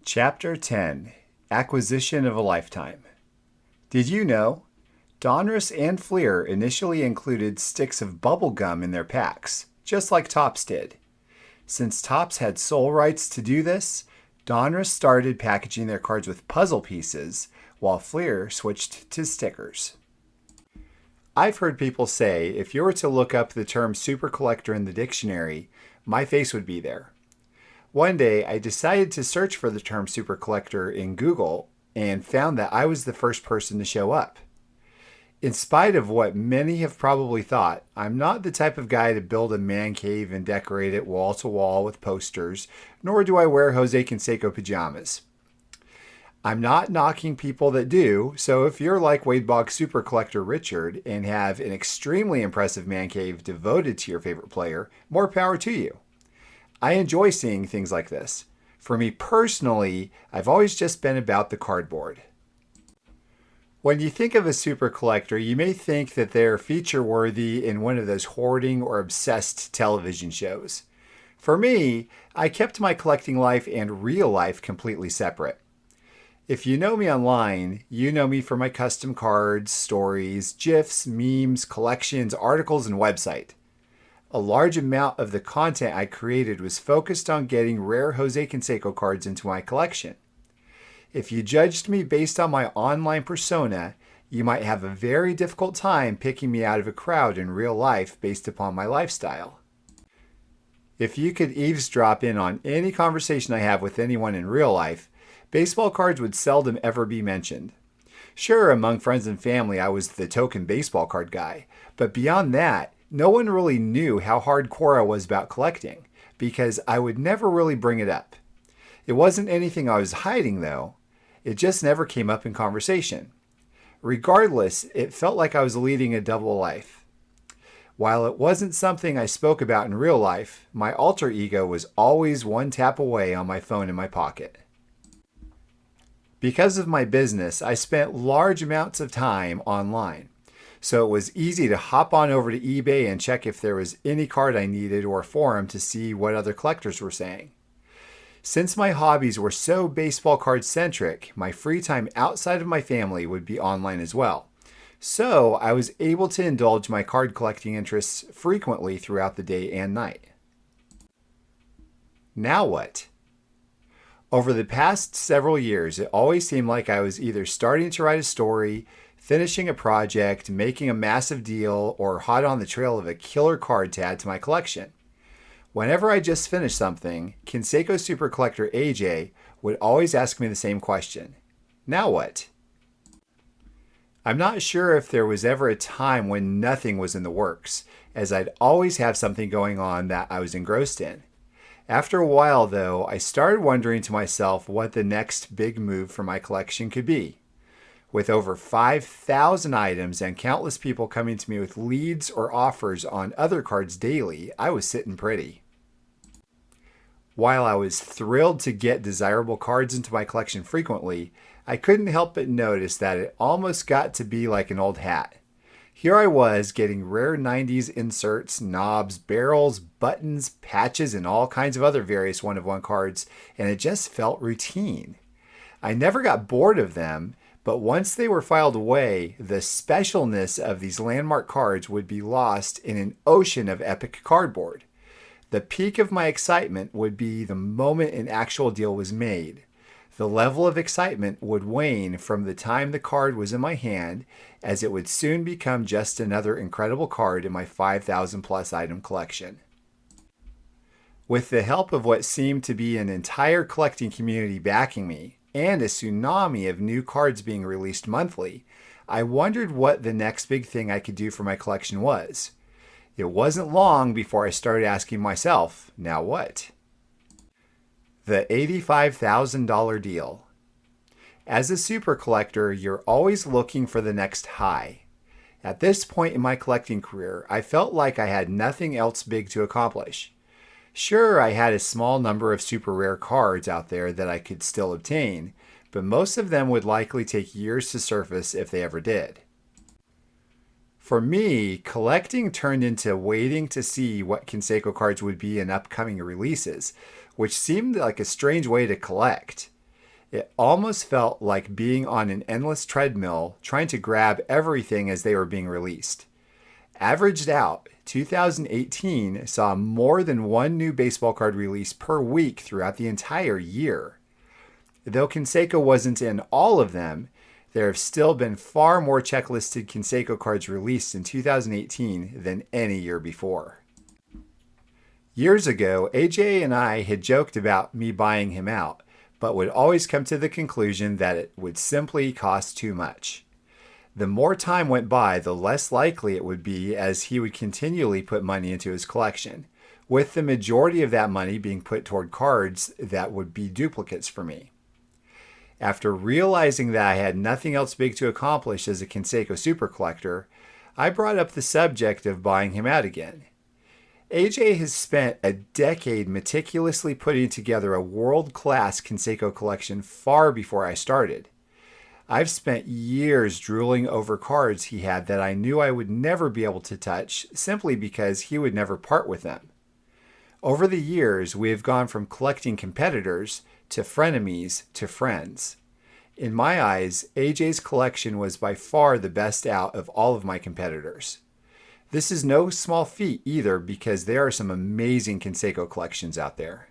Chapter 10 Acquisition of a Lifetime. Did you know? Donruss and Fleer initially included sticks of bubble gum in their packs, just like Topps did. Since Topps had sole rights to do this, Donruss started packaging their cards with puzzle pieces, while Fleer switched to stickers. I've heard people say if you were to look up the term super collector in the dictionary, my face would be there. One day, I decided to search for the term super collector in Google and found that I was the first person to show up. In spite of what many have probably thought, I'm not the type of guy to build a man cave and decorate it wall to wall with posters, nor do I wear Jose Canseco pajamas. I'm not knocking people that do, so if you're like Wade Boggs super collector Richard and have an extremely impressive man cave devoted to your favorite player, more power to you. I enjoy seeing things like this. For me personally, I've always just been about the cardboard. When you think of a super collector, you may think that they're feature-worthy in one of those hoarding or obsessed television shows. For me, I kept my collecting life and real life completely separate. If you know me online, you know me for my custom cards, stories, GIFs, memes, collections, articles, and website. A large amount of the content I created was focused on getting rare Jose Canseco cards into my collection. If you judged me based on my online persona, you might have a very difficult time picking me out of a crowd in real life based upon my lifestyle. If you could eavesdrop in on any conversation I have with anyone in real life, baseball cards would seldom ever be mentioned. Sure, among friends and family, I was the token baseball card guy, but beyond that, no one really knew how hardcore I was about collecting, because I would never really bring it up. It wasn't anything I was hiding, though. It just never came up in conversation. Regardless, it felt like I was leading a double life. While it wasn't something I spoke about in real life, my alter ego was always one tap away on my phone in my pocket. Because of my business, I spent large amounts of time online. So it was easy to hop on over to eBay and check if there was any card I needed or forum to see what other collectors were saying. Since my hobbies were so baseball card centric, my free time outside of my family would be online as well. So I was able to indulge my card collecting interests frequently throughout the day and night. Now what? Over the past several years, it always seemed like I was either starting to write a story, finishing a project, making a massive deal, or hot on the trail of a killer card to add to my collection. Whenever I just finished something, Canseco Super Collector AJ would always ask me the same question. Now what? I'm not sure if there was ever a time when nothing was in the works, as I'd always have something going on that I was engrossed in. After a while, though, I started wondering to myself what the next big move for my collection could be. With over 5,000 items and countless people coming to me with leads or offers on other cards daily, I was sitting pretty. While I was thrilled to get desirable cards into my collection frequently, I couldn't help but notice that it almost got to be like an old hat. Here I was getting rare 90s inserts, knobs, barrels, buttons, patches, and all kinds of other various one-of-one cards, and it just felt routine. I never got bored of them, but once they were filed away, the specialness of these landmark cards would be lost in an ocean of epic cardboard. The peak of my excitement would be the moment an actual deal was made. The level of excitement would wane from the time the card was in my hand, as it would soon become just another incredible card in my 5,000 plus item collection. With the help of what seemed to be an entire collecting community backing me, and a tsunami of new cards being released monthly, I wondered what the next big thing I could do for my collection was. It wasn't long before I started asking myself, now what? The $85,000 deal. As a super collector, you're always looking for the next high. At this point in my collecting career, I felt like I had nothing else big to accomplish. Sure, I had a small number of super rare cards out there that I could still obtain, but most of them would likely take years to surface if they ever did. For me, collecting turned into waiting to see what Canseco cards would be in upcoming releases, which seemed like a strange way to collect. It almost felt like being on an endless treadmill trying to grab everything as they were being released. Averaged out, 2018 saw more than one new baseball card release per week throughout the entire year. Though Canseco wasn't in all of them, there have still been far more checklisted Canseco cards released in 2018 than any year before. Years ago, AJ and I had joked about me buying him out, but would always come to the conclusion that it would simply cost too much. The more time went by, the less likely it would be, as he would continually put money into his collection, with the majority of that money being put toward cards that would be duplicates for me. After realizing that I had nothing else big to accomplish as a Canseco super collector, I brought up the subject of buying him out again. AJ has spent a decade meticulously putting together a world-class Canseco collection far before I started. I've spent years drooling over cards he had that I knew I would never be able to touch simply because he would never part with them. Over the years, we have gone from collecting competitors to frenemies to friends. In my eyes, AJ's collection was by far the best out of all of my competitors. This is no small feat either, because there are some amazing Canseco collections out there.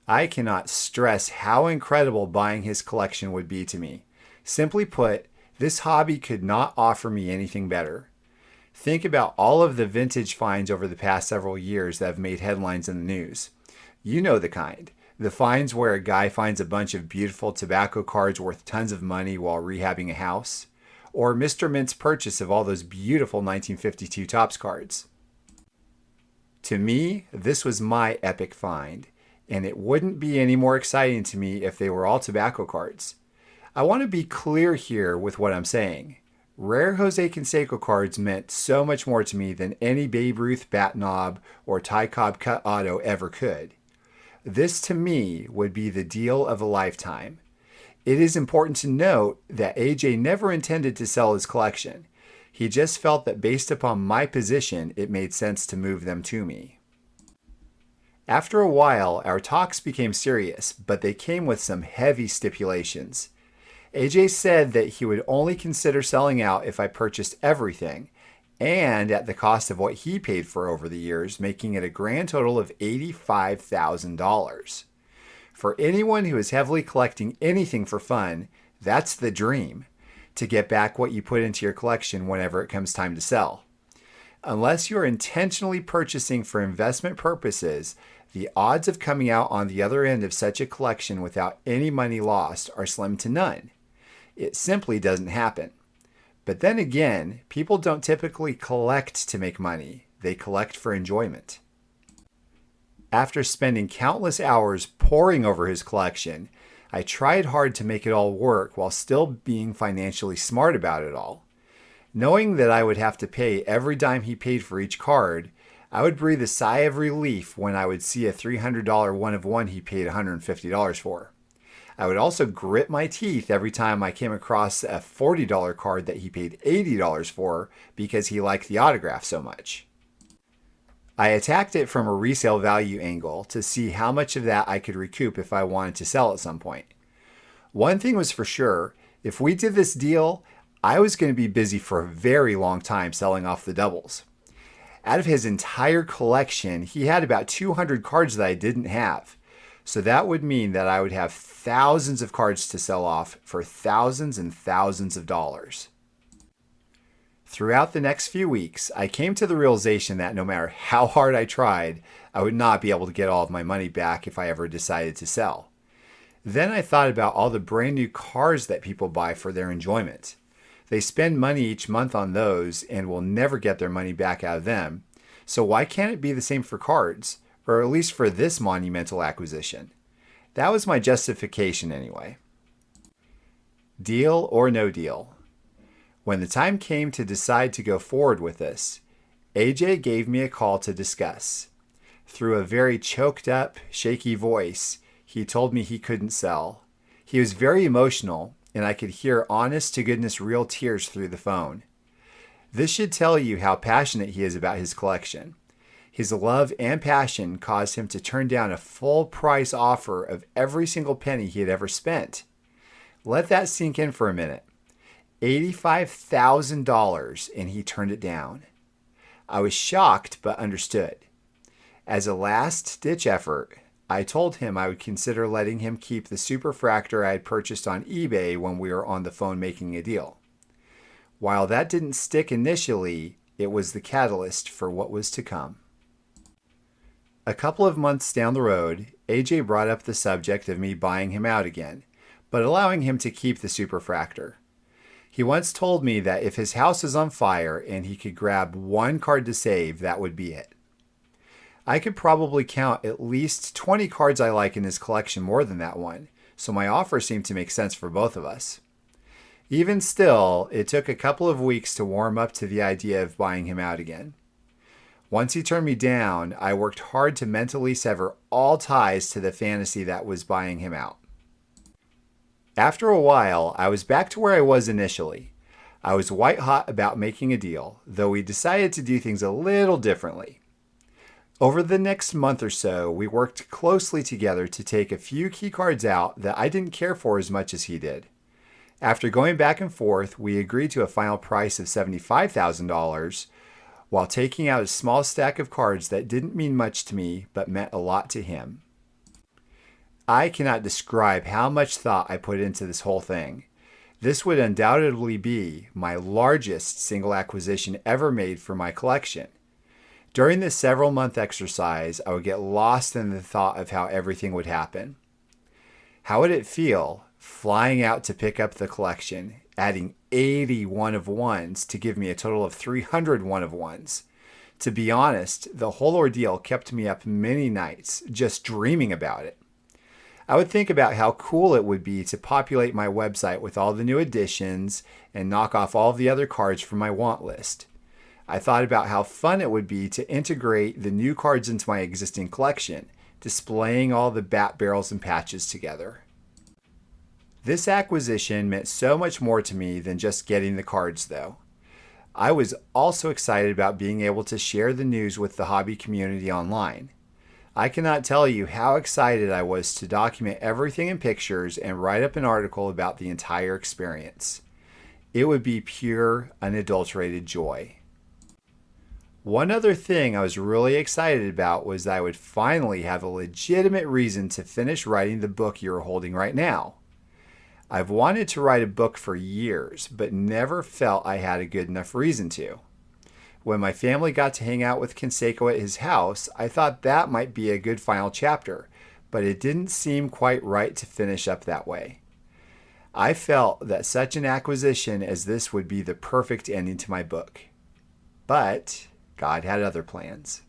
I cannot stress how incredible buying his collection would be to me. Simply put, this hobby could not offer me anything better. Think about all of the vintage finds over the past several years that have made headlines in the news. You know the kind. The finds where a guy finds a bunch of beautiful tobacco cards worth tons of money while rehabbing a house. Or Mr. Mint's purchase of all those beautiful 1952 Topps cards. To me, this was my epic find, and it wouldn't be any more exciting to me if they were all tobacco cards. I want to be clear here with what I'm saying. Rare Jose Canseco cards meant so much more to me than any Babe Ruth bat knob or Ty Cobb cut auto ever could. This to me would be the deal of a lifetime. It is important to note that AJ never intended to sell his collection. He just felt that based upon my position, it made sense to move them to me. After a while, our talks became serious, but they came with some heavy stipulations. AJ said that he would only consider selling out if I purchased everything, and at the cost of what he paid for over the years, making it a grand total of $85,000. For anyone who is heavily collecting anything for fun, that's the dream, to get back what you put into your collection whenever it comes time to sell. Unless you're intentionally purchasing for investment purposes, the odds of coming out on the other end of such a collection without any money lost are slim to none. It simply doesn't happen. But then again, people don't typically collect to make money. They collect for enjoyment. After spending countless hours poring over his collection, I tried hard to make it all work while still being financially smart about it all. Knowing that I would have to pay every dime he paid for each card, I would breathe a sigh of relief when I would see a $300 one-of-one he paid $150 for. I would also grit my teeth every time I came across a $40 card that he paid $80 for because he liked the autograph so much. I attacked it from a resale value angle to see how much of that I could recoup if I wanted to sell at some point. One thing was for sure, if we did this deal, I was going to be busy for a very long time selling off the doubles. Out of his entire collection, he had about 200 cards that I didn't have. So that would mean that I would have thousands of cards to sell off for thousands and thousands of dollars. Throughout the next few weeks, I came to the realization that no matter how hard I tried, I would not be able to get all of my money back if I ever decided to sell. Then I thought about all the brand new cars that people buy for their enjoyment. They spend money each month on those and will never get their money back out of them. So why can't it be the same for cards, or at least for this monumental acquisition? That was my justification anyway. Deal or no deal? When the time came to decide to go forward with this, AJ gave me a call to discuss. Through a very choked up, shaky voice, he told me he couldn't sell. He was very emotional, and I could hear honest to goodness real tears through the phone. This should tell you how passionate he is about his collection. His love and passion caused him to turn down a full price offer of every single penny he had ever spent. Let that sink in for a minute. $85,000, and he turned it down. I was shocked but understood. As a last-ditch effort, I told him I would consider letting him keep the superfractor I had purchased on eBay when we were on the phone making a deal. While that didn't stick initially, it was the catalyst for what was to come. A couple of months down the road, AJ brought up the subject of me buying him out again, but allowing him to keep the superfractor. He once told me that if his house is on fire and he could grab one card to save, that would be it. I could probably count at least 20 cards I like in his collection more than that one, so my offer seemed to make sense for both of us. Even still, it took a couple of weeks to warm up to the idea of buying him out again. Once he turned me down, I worked hard to mentally sever all ties to the fantasy that was buying him out. After a while, I was back to where I was initially. I was white hot about making a deal, though we decided to do things a little differently. Over the next month or so, we worked closely together to take a few key cards out that I didn't care for as much as he did. After going back and forth, we agreed to a final price of $75,000 while taking out a small stack of cards that didn't mean much to me but meant a lot to him. I cannot describe how much thought I put into this whole thing. This would undoubtedly be my largest single acquisition ever made for my collection. During this several-month exercise, I would get lost in the thought of how everything would happen. How would it feel flying out to pick up the collection, adding 80 one-of-ones to give me a total of 300 one-of-ones? To be honest, the whole ordeal kept me up many nights just dreaming about it. I would think about how cool it would be to populate my website with all the new additions and knock off all of the other cards from my want list. I thought about how fun it would be to integrate the new cards into my existing collection, displaying all the bat barrels and patches together. This acquisition meant so much more to me than just getting the cards, though. I was also excited about being able to share the news with the hobby community online. I cannot tell you how excited I was to document everything in pictures and write up an article about the entire experience. It would be pure, unadulterated joy. One other thing I was really excited about was that I would finally have a legitimate reason to finish writing the book you're holding right now. I've wanted to write a book for years, but never felt I had a good enough reason to. When my family got to hang out with Canseco at his house, I thought that might be a good final chapter, but it didn't seem quite right to finish up that way. I felt that such an acquisition as this would be the perfect ending to my book. But God had other plans.